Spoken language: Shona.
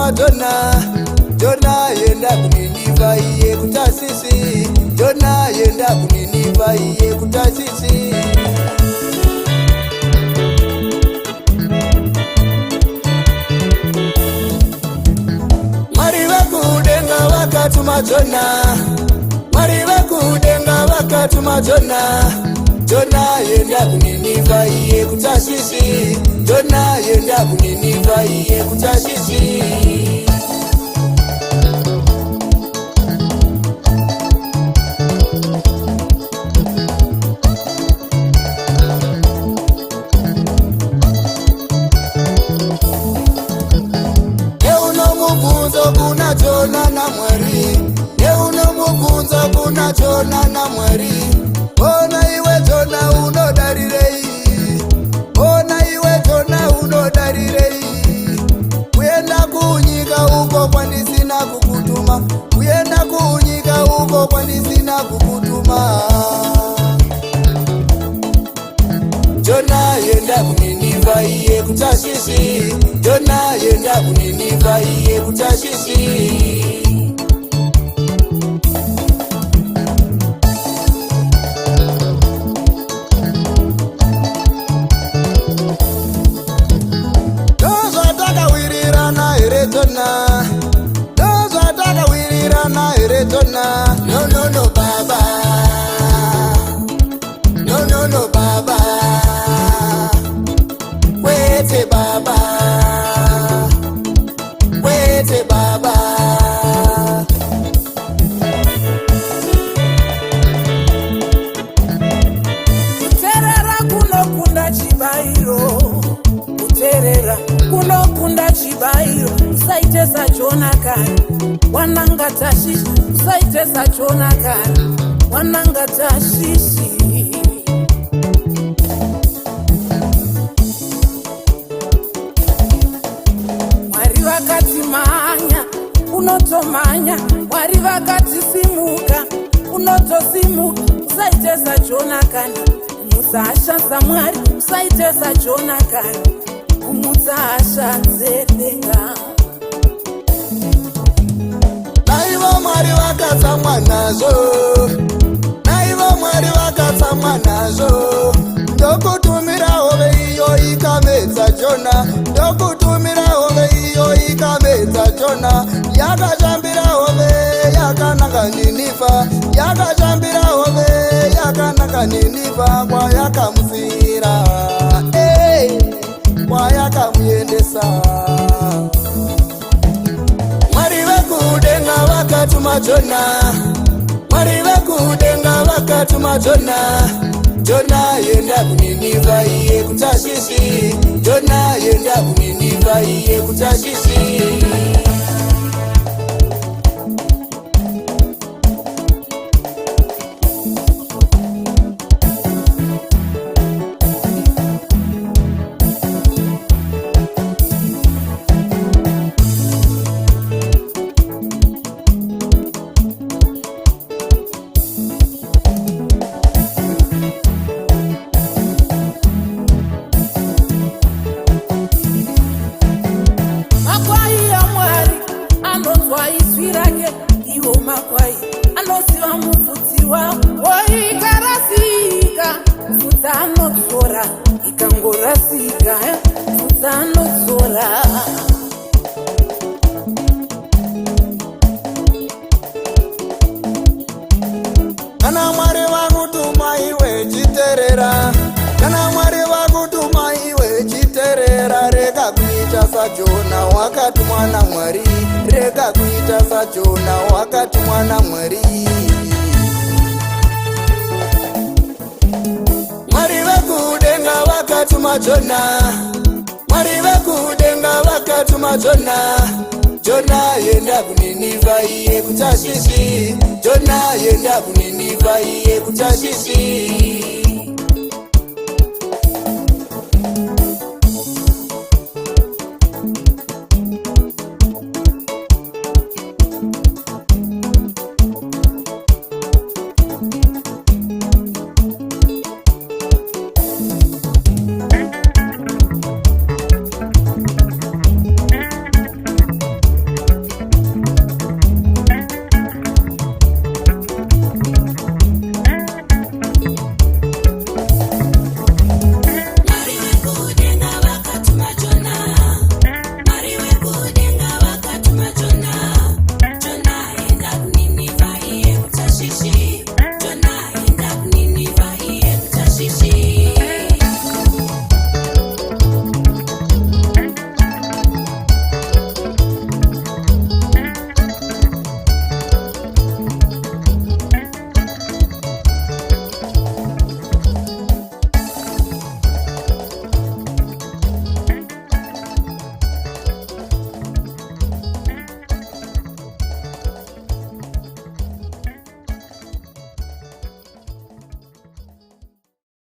wakatuma Jona yenda kuniniva iye kutasisi. Jona yenda kuniniva iye kutasisi. Mwari vekudenga vakatuma Mwari vekudenga vakatuma Jona yenda kuniniva iye kutasisi. Jona yenda kuniniva iye kutasisi. Kuna Jona na Mwari, unomubvunza kuna Jona na Mwari. Ona iwe Jona unodarirei, ona iwe Jona unodarirei. Kuenda kunyika uko kwandisina kukutuma, kuenda kunyika uko kwandisina kukutuma. Jona yenda kuniniva iye kutasisi. Jona yenda kuniniva iye kutasisi. Dozo takawirirana ere Jona, dozo takawirirana ere Jona. No no no baba, no no no baba. Wete baba, wete baba. Kuterera kunokunda chibairo, kuterera kunokunda chibairo. Usaitesa Jona kani, wananga tashishi. Usaitesa Jona kani, wananga tashishi. Wakati manya, unotomanya. Mwari vakati simuka, unotosimuka. Usaitesa Jona kani, umusasha Mwari. Usaitesa Jona kani, umusasha Nzedenga. Naivo Mwari vakatsamwa nazo, naivo Mwari vakatsamwa nazo. Ndokutumira hove iyo ikamedza Jona, ndokutumira hove iyo ikamedza Jona. Yakashambira hove yakanaka Niniva, yakashambira hove yakanaka Niniva. Kwayakamusira, kwayakamuendesa. Mwari vekudenga vakatuma Mwari vekudenga vakatuma Jona yenda kuniniva iye kutasisi. Jona yenda kuniniva iye kutasisi. Makwai anosiwa mufudzi wavo ikarasika. Mufudzi anodzora ikangorasika, mufudzi anodzora. Kana Mwari vakutuma iwe chiterera, kana Mwari vakutuma iwe chiterera. Rega kuita saJona wakatumwa naMwari, rega kuita saJona wakatumwa naMwari. Mwari vekudenga vakatuma Mwari vekudenga vakatuma Jona yenda kuniniva iye kutasisi. Jona yenda kuniniva iye kutasisi.